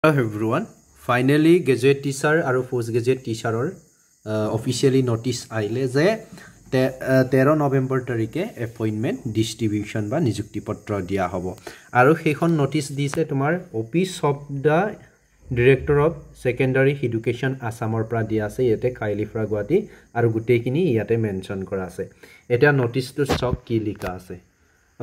Hello everyone. Finally, graduate teacher আৰু postgraduate teacher officially notice আইলে যে 13 নৱেম্বৰ তাৰিখে appointment distribution বা নিযুক্তি পত্ৰ দিয়া হ'ব আৰু সেইখন notice দিছে তোমাৰ office of the director of secondary education আসামৰ পৰা দিয়া আছে ইয়াতে কাইলিফ্ৰা গুৱাহাটী আৰু গুটেইখিনি ইয়াতে মেনশন কৰা আছে এটা notice-টো সব কি লিখা আছে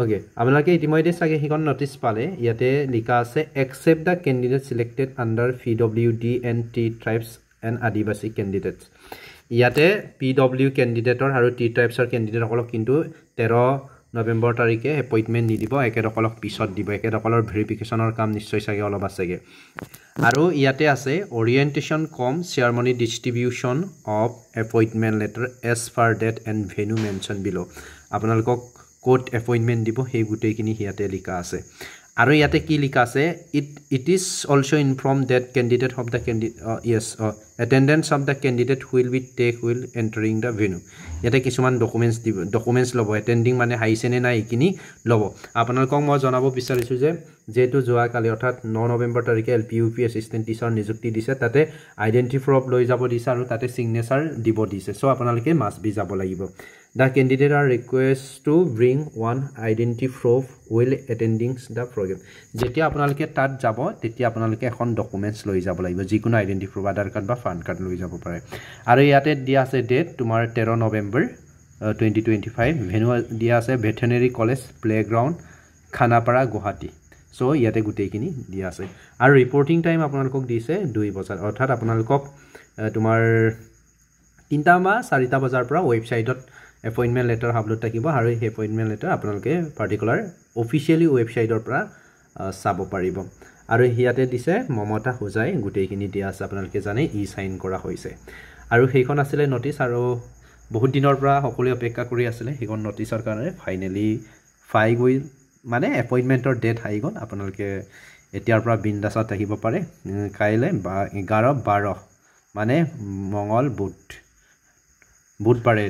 Okay, আপোনালোকে ইতিমধ্যে সাগে হিকন নোটিস পালে ইয়াতে লিখা আছে accept the candidate selected under PWD and T tribes and Adivasi candidates ইয়াতে PW candidate আৰু T tribes candidate সকলক কিন্তু 13 নৱেম্বৰ তাৰিখে এপইন্টমেন্ট নিদিব একেদকলক পিছত দিব একেদকলৰ ভেৰিফিকেশনৰ কাম নিশ্চয় সাগে অলপ আছেগে আৰু ইয়াতে আছে orientation com ceremony distribution of appointment letter as per date and venue mentioned below আপোনালোকক court appointment দিব হে গুটেইখিনি হিয়াতে লিখা আছে আৰু ইয়াতে কি লিখা আছে it is also informed that candidate of the attendance of the candidate will be take will entering the venue ইয়াতে কিছুমান documents লব attending মানে হাইছেনে নাই কিনি লব আপোনালোকক মই জনাব বিচাৰিছো যে যেটো যোৱা কালি অৰ্থাৎ 9 নৱেম্বৰ তাৰিখে LPUP assistant teacher নিযুক্তি দিছে তাতে identity proof লৈ যাব দিছে আৰু তাতে signature দিব দিছে সো আপোনালোকে must be যাব লাগিব The candidate are requested to bring one identity proof while attending the program. যেতিয়া আপোনালোকে তাত যাব তেতিয়া আপোনালোকে এখন ডকুমেন্টস লৈ যাব লাগিব যিকোনো আইডেন্টি প্ৰুফ আধাৰ কাৰ্ড বা পান কাৰ্ড লৈ যাব পাৰে আৰু ইয়াতে দিয়া আছে ডেট তোমাৰ 13 নৱেম্বৰ 2025 ভেনু দিয়া আছে veterinary college playground Khanapara Guwahati so ইয়াতে গুটেইখিনি দিয়া আছে আৰু ৰিপৰ্টিং টাইম আপোনালোকক দিছে 2 বজাৰ অৰ্থাৎ আপোনালোকক তোমাৰ 3টা বা 4টা বজাৰ পৰা ৱেবসাইটত appointment letter upload থাকিব আৰু এই appointment letter আপোনালোকে particular officially website-ৰ পৰা চাব পাৰিব আৰু হিয়াতে দিছে মমতা হোজাই গুটেইখিনি দিয়া আছে আপোনালোকে জানে ই সাইন কৰা হৈছে আৰু সেইখন আছিল নোটিস আৰু বহুত দিনৰ পৰা সকলোৱে অপেক্ষা কৰি আছিল সেইখন নোটিসৰ কাৰণে ফাইনালি ফাই গৈ মানে appointment-ৰ ডেট আহি গল আপোনালোকে এতিয়াৰ পৰা বিন্দাসত আহিব পাৰে কাইলে 11 12 মানে মঙ্গল বুধবাৰে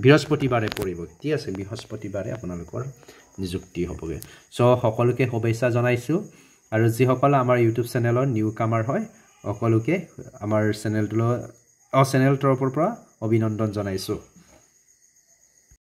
বৃহস্পতিবাৰে পৰিব ঠিক আছে বৃহস্পতিবাৰে আপোনালোকৰ নিযুক্তি হ'বগে সো সকলোকে শুভেচ্ছা জনাইছো আৰু যি সকল আমাৰ ইউটিউব চেনেলৰ নিউ কামাৰ হয় সকলোকে আমাৰ চেনেলটোৰ তৰফৰ পৰা অভিনন্দন জনাইছো